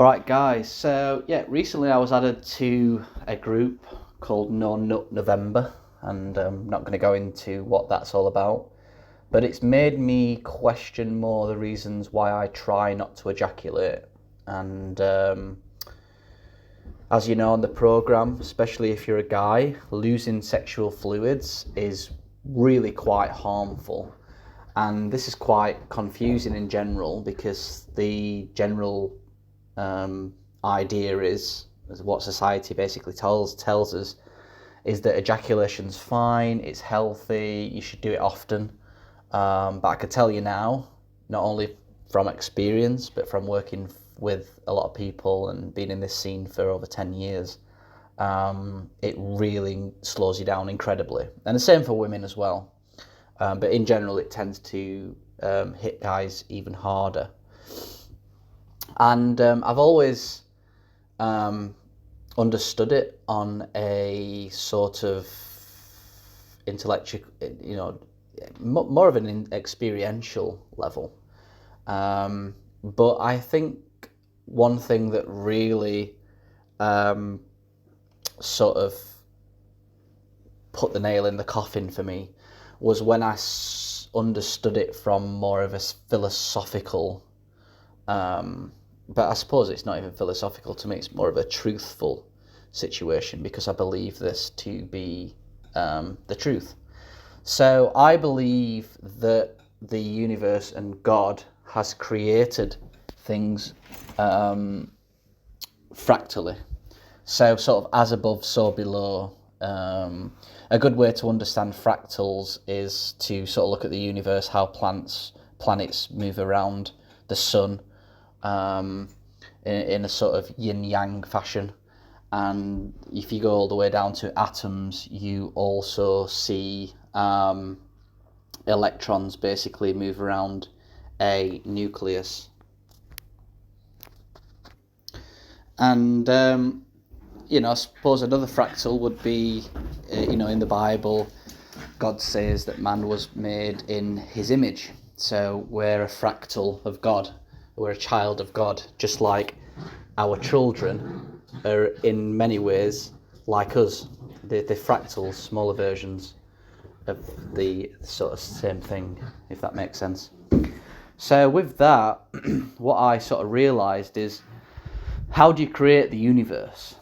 Alright guys, so yeah, recently I was added to a group called No Nut November, and I'm not going to go into what that's all about, but it's made me question more the reasons why I try not to ejaculate. And as you know on the programme, especially if you're a guy, losing sexual fluids is really quite harmful. And this is quite confusing in general, because the general idea is what society basically tells us is that ejaculation's fine, it's healthy, you should do it often. But I can tell you now, not only from experience, but from working with a lot of people and being in this scene for over 10 years, it really slows you down incredibly. And the same for women as well. But in general, it tends to hit guys even harder. And I've always understood it on a sort of intellectual, more of an experiential level. But I think one thing that really sort of put the nail in the coffin for me was when I understood it from more of a philosophical, but I suppose it's not even philosophical to me, it's more of a truthful situation, because I believe this to be the truth. So I believe that the universe and God has created things fractally. So sort of as above, so below. A good way to understand fractals is to sort of look at the universe, how planets move around the sun in a sort of yin-yang fashion. And if you go all the way down to atoms, you also see electrons basically move around a nucleus. And I suppose another fractal would be, in the Bible, God says that man was made in his image. So we're a fractal of God. We're a child of God, just like our children are in many ways like us. They're fractals, smaller versions of the sort of same thing, if that makes sense. So with that, what I sort of realised is, how do you create the universe?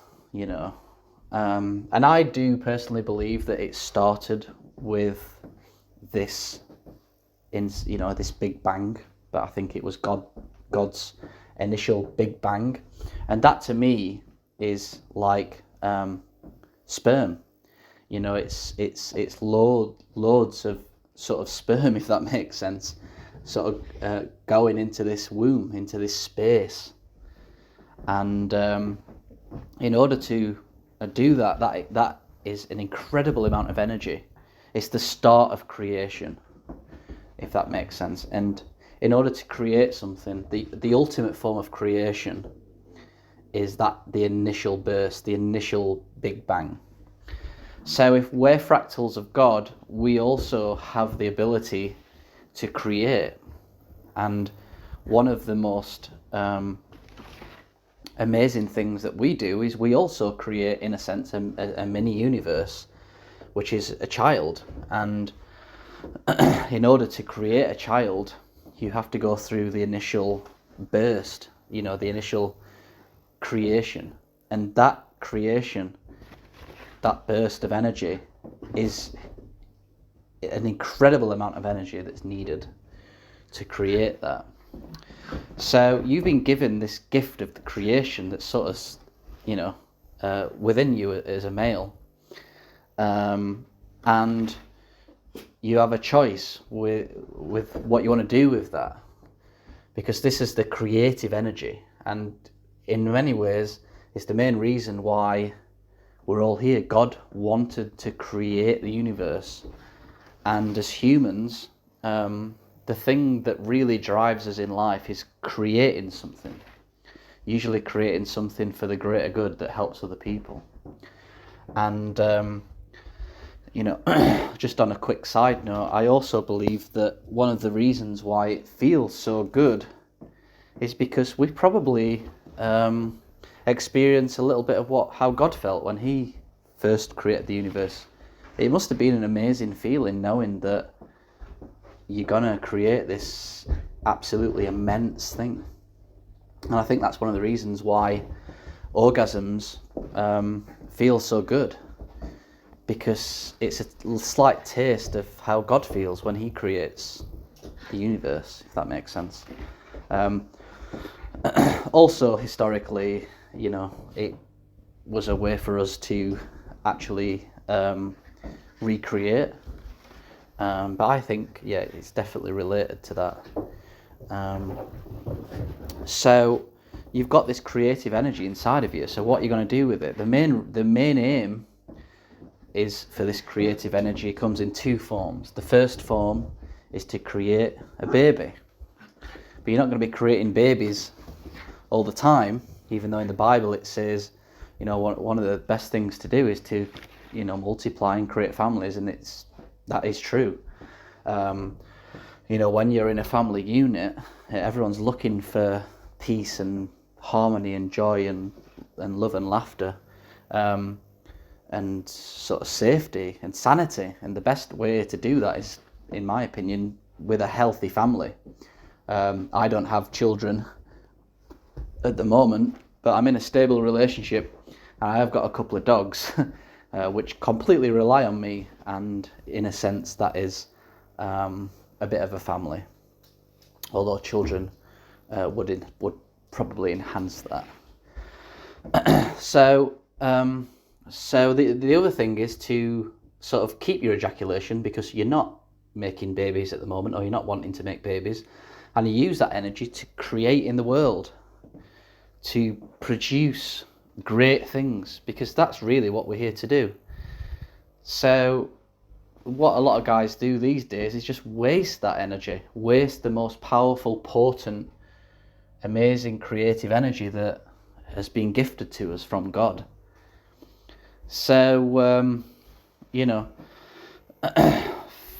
And I do personally believe that it started with this, this Big Bang. But I think it was God's initial Big Bang, and that to me is like sperm. It's loads of sort of sperm, if that makes sense, sort of going into this womb, into this space. And in order to do that is an incredible amount of energy. It's the start of creation, if that makes sense. And in order to create something, the ultimate form of creation is the initial burst, the initial Big Bang. So if we're fractals of God, we also have the ability to create. And one of the most amazing things that we do is we also create, in a sense, a mini universe, which is a child. And in order to create a child, you have to go through the initial burst, the initial creation. And that creation, that burst of energy, is an incredible amount of energy that's needed to create that. So you've been given this gift of the creation that's sort of, within you as a male. And you have a choice with what you want to do with that, because this is the creative energy, and in many ways it's the main reason why we're all here. God wanted to create the universe, and as humans, the thing that really drives us in life is creating something, usually creating something for the greater good that helps other people. And just on a quick side note, I also believe that one of the reasons why it feels so good is because we probably experience a little bit of how God felt when he first created the universe. It must have been an amazing feeling knowing that you're gonna create this absolutely immense thing. And I think that's one of the reasons why orgasms feel so good, because it's a slight taste of how God feels when he creates the universe, if that makes sense. Also, historically, it was a way for us to actually recreate. But I think, it's definitely related to that. So you've got this creative energy inside of you. So what are you going to do with it? The main aim is for this creative energy comes in two forms. The first form is to create a baby. But you're not going to be creating babies all the time, even though in the Bible it says, one of the best things to do is to, multiply and create families, and that is true. When you're in a family unit, everyone's looking for peace and harmony and joy and love and laughter, and sort of safety and sanity. And the best way to do that is, in my opinion, with a healthy family. I don't have children at the moment, but I'm in a stable relationship, and I have got a couple of dogs which completely rely on me, and in a sense that is a bit of a family, although children would probably enhance that. So the other thing is to sort of keep your ejaculation, because you're not making babies at the moment, or you're not wanting to make babies, and you use that energy to create in the world, to produce great things, because that's really what we're here to do. So what a lot of guys do these days is just waste that energy, waste the most powerful, potent, amazing creative energy that has been gifted to us from God. So,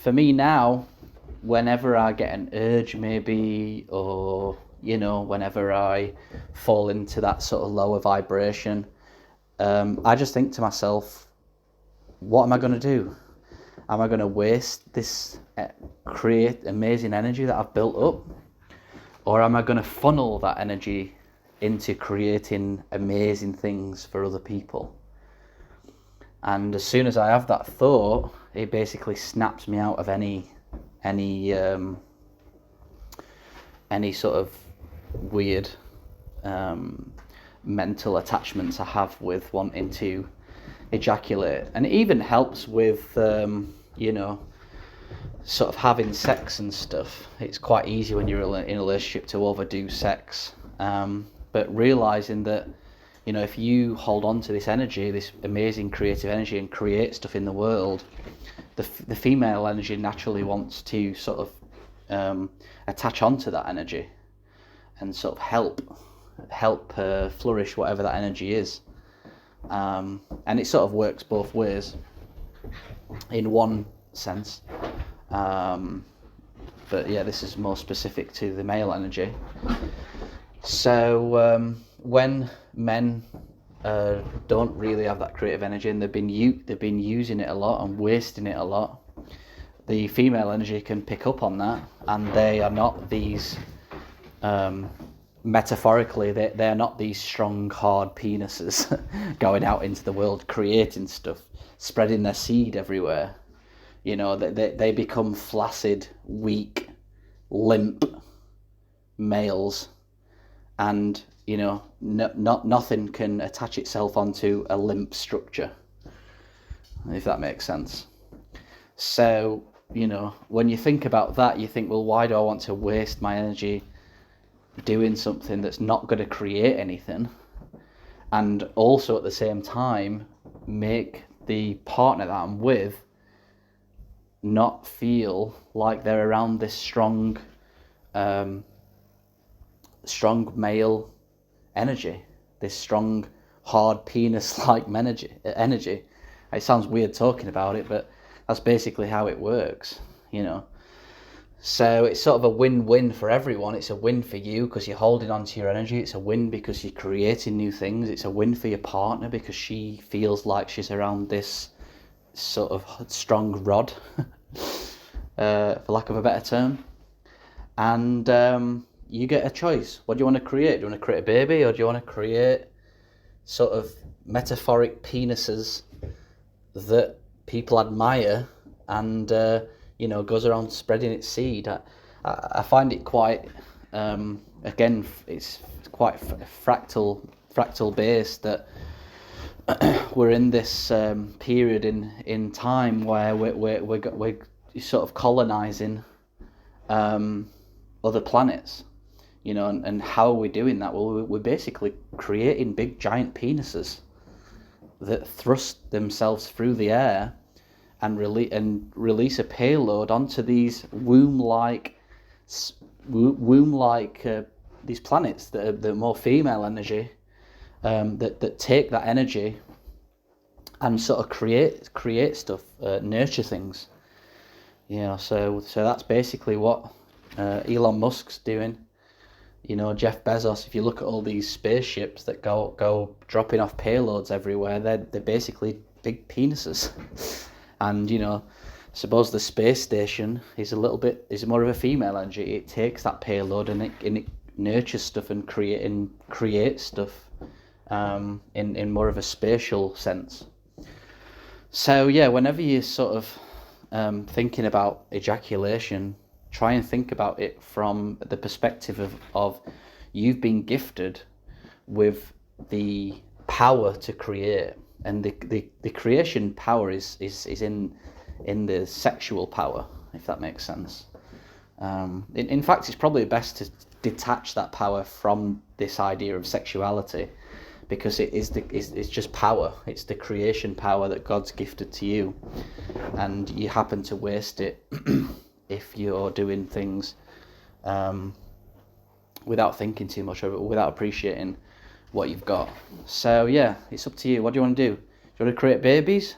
for me now, whenever I get an urge maybe, or, whenever I fall into that sort of lower vibration, I just think to myself, what am I going to do? Am I going to waste this create amazing energy that I've built up? Or am I going to funnel that energy into creating amazing things for other people? And as soon as I have that thought, it basically snaps me out of any sort of weird mental attachments I have with wanting to ejaculate. And it even helps with sort of having sex and stuff. It's quite easy when you're in a relationship to overdo sex, but realizing that if you hold on to this energy, this amazing creative energy, and create stuff in the world, the female energy naturally wants to sort of attach onto that energy and sort of help flourish whatever that energy is. And it sort of works both ways in one sense. But yeah, this is more specific to the male energy. So when men don't really have that creative energy, and they've been using it a lot and wasting it a lot, the female energy can pick up on that, and they are not these metaphorically, they're not these strong, hard penises going out into the world creating stuff, spreading their seed everywhere. They become flaccid, weak, limp males, and nothing can attach itself onto a limp structure, if that makes sense. So when you think about that, you think, well, why do I want to waste my energy doing something that's not going to create anything, and also at the same time make the partner that I'm with not feel like they're around this strong male energy, this strong, hard penis-like energy. It sounds weird talking about it, but that's basically how it works, So it's sort of a win-win for everyone. It's a win for you because you're holding on to your energy. It's a win because you're creating new things. It's a win for your partner because she feels like she's around this sort of strong rod, for lack of a better term. And you get a choice. What do you want to create? Do you want to create a baby, or do you want to create sort of metaphoric penises that people admire and goes around spreading its seed? I find it quite again, it's quite fractal based, that we're in this period in time where we're sort of colonizing other planets, and how are we doing that? Well, we're basically creating big giant penises that thrust themselves through the air and release a payload onto these womb-like these planets that are more female energy, that take that energy and sort of create stuff, nurture things. So that's basically what Elon Musk's doing. Jeff Bezos, if you look at all these spaceships that go dropping off payloads everywhere, they're basically big penises. And suppose the space station is more of a female energy. It takes that payload and it nurtures stuff and creates stuff in more of a spatial sense. So yeah, whenever you're sort of thinking about ejaculation, try and think about it from the perspective of you've been gifted with the power to create, and the creation power is in the sexual power, if that makes sense. In fact, it's probably best to detach that power from this idea of sexuality, because it's just power. It's the creation power that God's gifted to you, and you happen to waste it if you're doing things without thinking too much of it, or without appreciating what you've got. So yeah, it's up to you. What do you want to do? Do you want to create babies?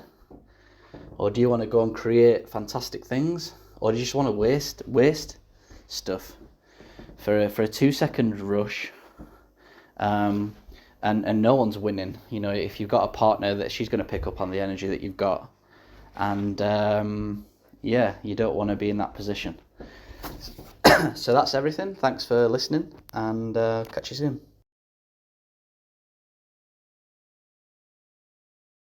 Or do you want to go and create fantastic things? Or do you just want to waste stuff for a 2-second rush? And no one's winning. If you've got a partner, that she's going to pick up on the energy that you've got. And you don't want to be in that position. So that's everything. Thanks for listening, and catch you soon.